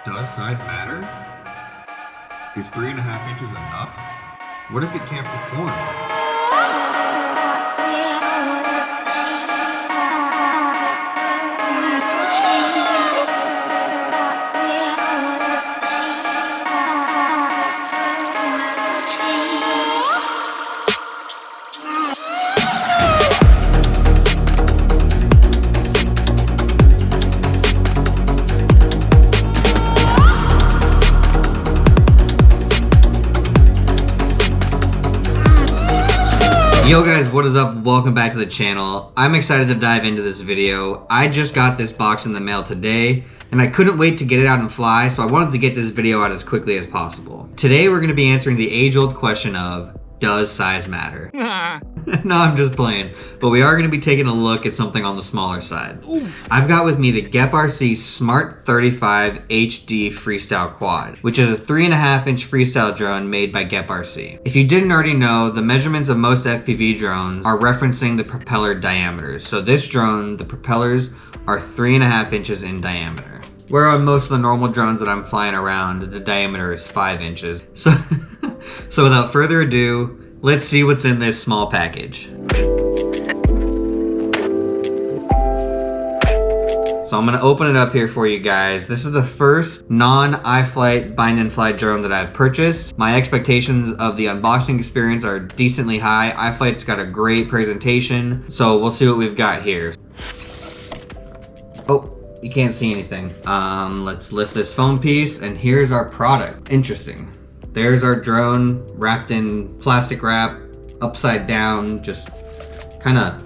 Does size matter? Is 3.5 inches enough? What if it can't perform? Yo guys, what is up? Welcome back to the channel. I'm excited to dive into this video. I just got this box in the mail today and I couldn't wait to get it out and fly, so I wanted to get this video out as quickly as possible. Today we're going to be answering the age-old question of, does size matter? No, I'm just playing. But we are going to be taking a look at something on the smaller side. Oof. I've got with me the GEPRC Smart35 HD Freestyle Quad, which is a 3.5-inch freestyle drone made by GEPRC. If you didn't already know, the measurements of most FPV drones are referencing the propeller diameters. So this drone, the propellers are 3.5 inches in diameter. Where on most of the normal drones that I'm flying around, the diameter is 5 inches. So without further ado, let's see what's in this small package. So I'm gonna open it up here for you guys. This is the first non-iFlight bind and fly drone that I've purchased. My expectations of the unboxing experience are decently high. iFlight's got a great presentation, so we'll see what we've got here. Oh, you can't see anything. Let's lift this foam piece, and here's our product. Interesting. There's our drone wrapped in plastic wrap, upside down, just kind of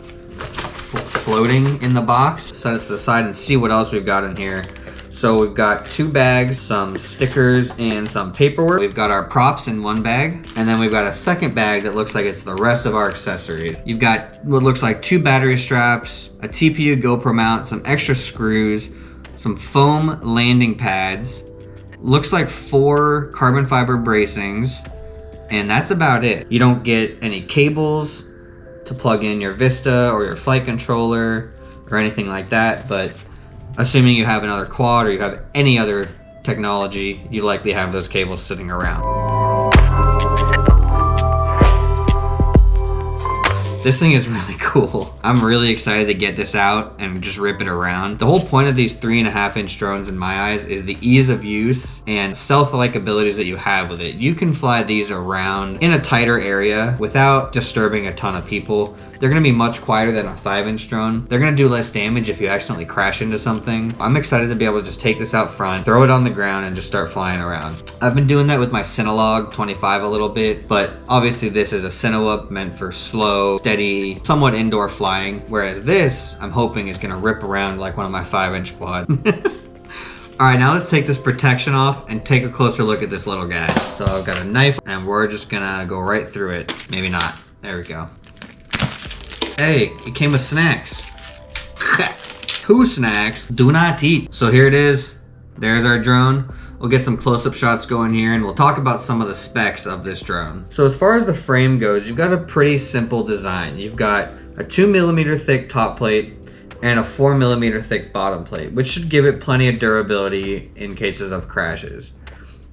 floating in the box. Set it to the side and see what else we've got in here. So we've got 2 bags, some stickers, and some paperwork. We've got our props in one bag, and then we've got a second bag that looks like it's the rest of our accessories. You've got what looks like 2 battery straps, a TPU GoPro mount, some extra screws, some foam landing pads, looks like 4 carbon fiber bracings, and that's about it. You don't get any cables to plug in your Vista or your flight controller or anything like that, but assuming you have another quad or you have any other technology, you likely have those cables sitting around. This thing is really cool. I'm really excited to get this out and just rip it around. The whole point of these 3.5-inch drones in my eyes is the ease of use and stealth-like abilities that you have with it. You can fly these around in a tighter area without disturbing a ton of people. They're gonna be much quieter than a 5-inch drone. They're gonna do less damage if you accidentally crash into something. I'm excited to be able to just take this out front, throw it on the ground, and just start flying around. I've been doing that with my Cinelog 25 a little bit, but obviously this is a Cinewhoop meant for slow, steady, somewhat indoor flying, whereas this, I'm hoping, is gonna rip around like one of my 5-inch quads. All right, now let's take this protection off and take a closer look at this little guy. So I've got a knife and we're just gonna go right through it. Maybe not, there we go. Hey, it came with snacks. Who snacks do not eat. So here it is, there's our drone. We'll get some close-up shots going here and we'll talk about some of the specs of this drone. So as far as the frame goes, you've got a pretty simple design. You've got a 2mm thick top plate and a 4mm thick bottom plate, which should give it plenty of durability in cases of crashes.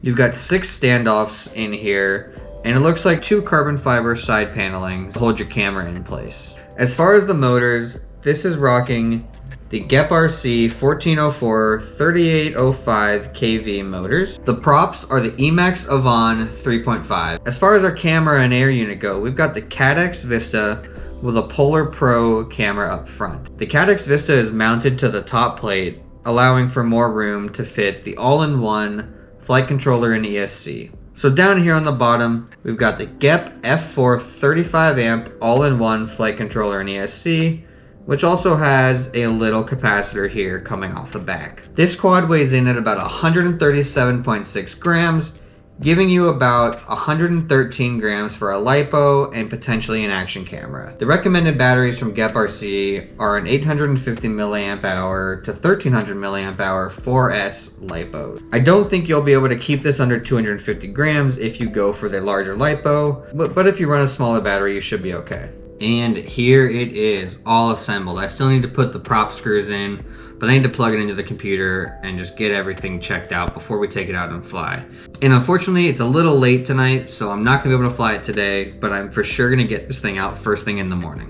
You've got 6 standoffs in here, and it looks like 2 carbon fiber side paneling to hold your camera in place. As far as the motors, this is rocking the GEPRC 1404 3805 kV motors. The props are the Emax Avon 3.5. As far as our camera and air unit go, we've got the Cadex Vista with a Polar Pro camera up front. The Cadex Vista is mounted to the top plate, allowing for more room to fit the all-in-one flight controller and ESC. So down here on the bottom, we've got the GEP F4 35 amp all-in-one flight controller and ESC, which also has a little capacitor here coming off the back. This quad weighs in at about 137.6 grams, giving you about 113 grams for a LiPo and potentially an action camera. The recommended batteries from GEPRC are an 850 mAh to 1300 mAh 4S LiPo. I don't think you'll be able to keep this under 250 grams if you go for the larger LiPo, but if you run a smaller battery, you should be okay. And here it is, all assembled. I still need to put the prop screws in, but I need to plug it into the computer and just get everything checked out before we take it out and fly. And unfortunately, it's a little late tonight, so I'm not gonna be able to fly it today, but I'm for sure gonna get this thing out first thing in the morning.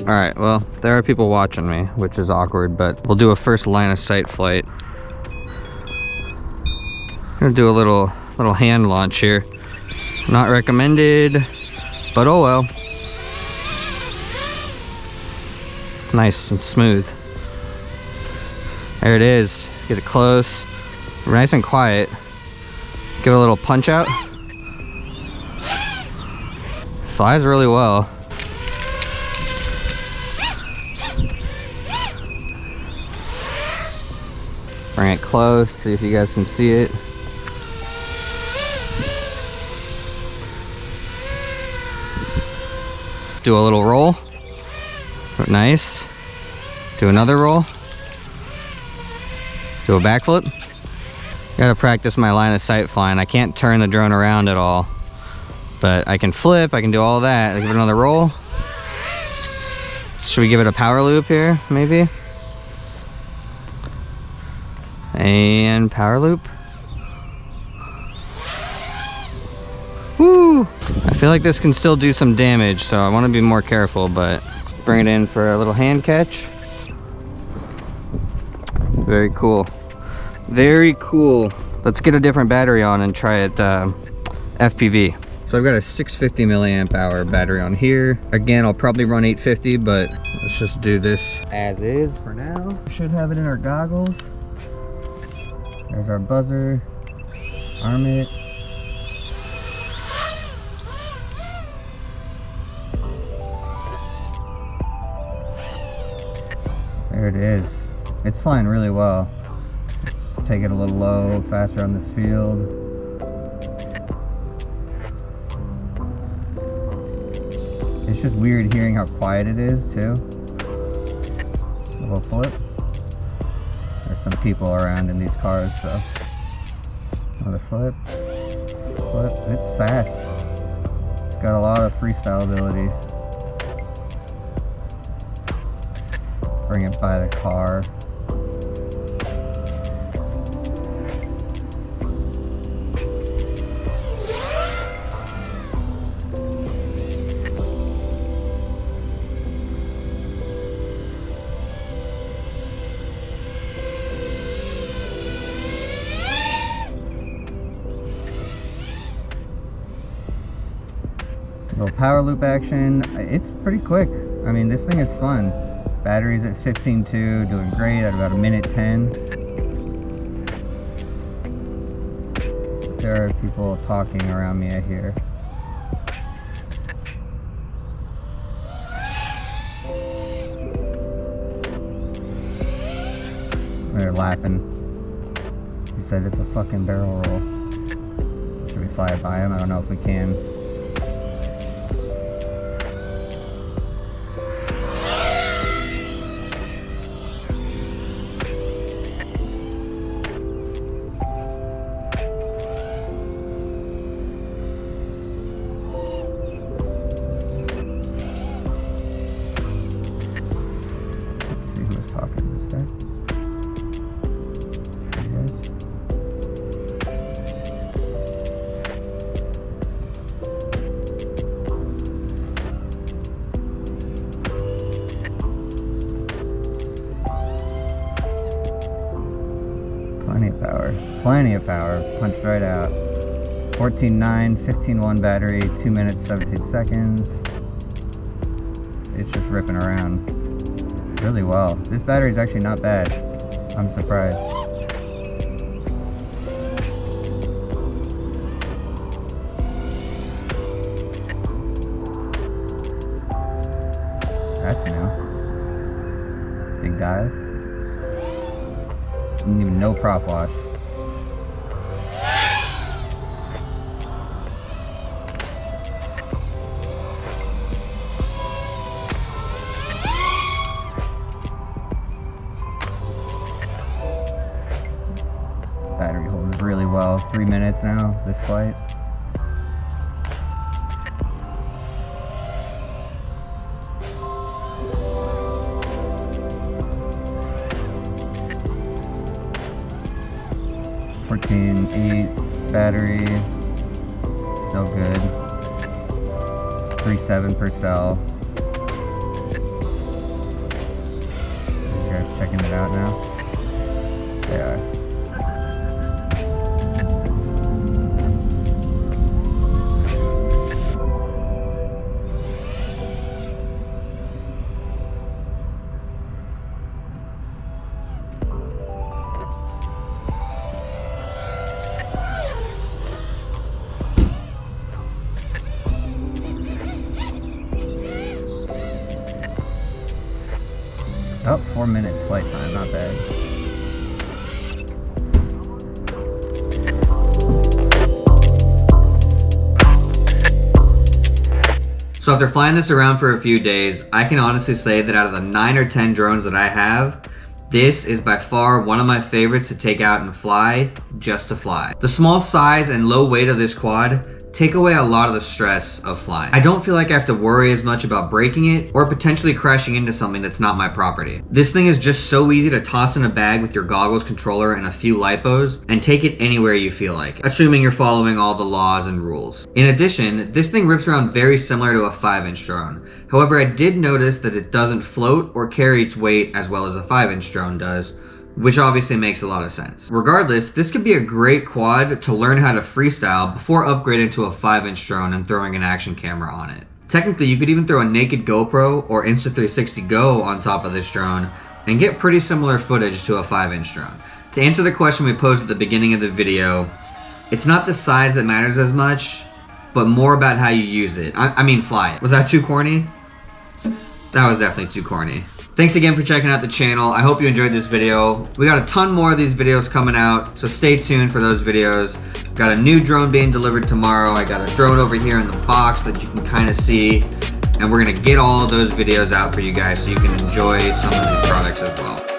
All right, well, there are people watching me, which is awkward, but we'll do a first line of sight flight. I'm gonna do a little hand launch here. Not recommended, but oh well. Nice and smooth. There it is. Get it close. Nice and quiet. Give it a little punch out. Flies really well. Bring it close, see if you guys can see it. Do a little roll. Nice. Do another roll. Do a backflip. Gotta practice my line of sight flying. I can't turn the drone around at all, but I can flip, I can do all that. Give it another roll. Should we give it a power loop here, maybe? And power loop. Woo! I feel like this can still do some damage, so I want to be more careful, but bring it in for a little hand catch. Very cool. Very cool. Let's get a different battery on and try it FPV. So I've got a 650 milliamp hour battery on here. Again, I'll probably run 850, but let's just do this as is for now. Should have it in our goggles. There's our buzzer. Arm it. There it is. It's flying really well. Let's take it a little low, faster on this field. It's just weird hearing how quiet it is too. A little flip. There's some people around in these cars, so. Another flip. Flip. It's fast. It's got a lot of freestyle ability. Bring it by the car. Little power loop action. It's pretty quick. I mean, this thing is fun. Battery's at 15.2, doing great at about 1:10. There are people talking around me, I hear. They're laughing. He said it's a fucking barrel roll. Should we fly it by him? I don't know if we can. Plenty of power, punched right out. 14.9, 15.1 battery, 2 minutes, 17 seconds. It's just ripping around really well. This battery is actually not bad. I'm surprised. That's new. Big dive. Didn't even know prop wash. Battery holds really well. 3 minutes now, this flight. 14.8 battery, still good. 3.7 per cell. You guys checking it out now? They are. Oh, 4 minutes flight time, not bad. So after flying this around for a few days, I can honestly say that out of the 9 or 10 drones that I have, this is by far one of my favorites to take out and fly, just to fly. The small size and low weight of this quad take away a lot of the stress of flying. I don't feel like I have to worry as much about breaking it or potentially crashing into something that's not my property. This thing is just so easy to toss in a bag with your goggles, controller, and a few LiPos and take it anywhere you feel like, assuming you're following all the laws and rules. In addition, this thing rips around very similar to a 5-inch drone. However, I did notice that it doesn't float or carry its weight as well as a 5-inch drone does, which obviously makes a lot of sense. Regardless, this could be a great quad to learn how to freestyle before upgrading to a 5-inch drone and throwing an action camera on it. Technically, you could even throw a naked GoPro or Insta360 Go on top of this drone and get pretty similar footage to a 5-inch drone. To answer the question we posed at the beginning of the video, it's not the size that matters as much, but more about how you use it. I mean fly it. Was that too corny? That was definitely too corny. Thanks again for checking out the channel. I hope you enjoyed this video. We got a ton more of these videos coming out, so stay tuned for those videos. Got a new drone being delivered tomorrow. I got a drone over here in the box that you can kind of see. And we're gonna get all of those videos out for you guys so you can enjoy some of these products as well.